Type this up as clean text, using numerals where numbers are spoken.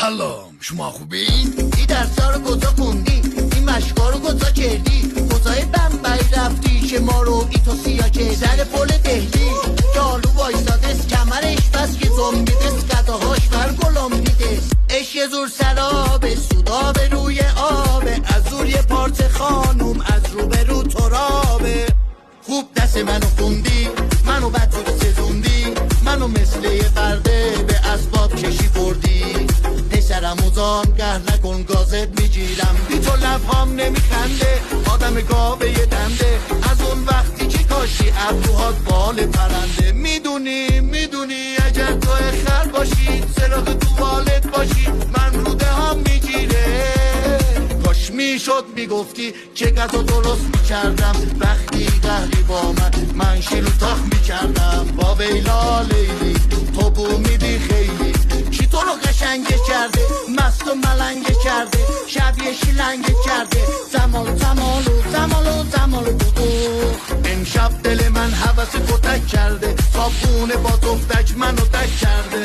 سلام، شما خوبین؟ این درسا رو کجا خوندی؟ این مشقا رو کجا کردی؟ کجای بمبئی رفتی که ما رو ای تو سیا که در پل دهلی جالو وایسادست کمرش بس که زنبیدست قداهاش بر گلم میدست اش یه زور سرابه سودابه روی آبه از زور یه پارت خانوم از رو به رو ترابه خوب دست منو خوندی منو بدجور سزوندی منو مثل یه برده به اسباب کشی بردی پسرم اوزان گه نکن گازت میگیرم بی تو لبهام نمیخنده آدم گاوه یه دنده از اون وقتی که کاشی ابروهات بال پرنده میدونی اگر تو خر باشی سراغ دوالت باشی من روده هم میگیره کاش میشد میگفتی چه قضا درست میکردم وقتی قهری با من شیلو تاخ میکردم با ویلا لیلی تو بو میدی خیلی کی تو رو قشنگه کرده مست و ملنگه کرده شبیه شیلنگه کرده زمالو بودو امشب دل من حوث کتک کرده صابونه با تفتک منو تک کرده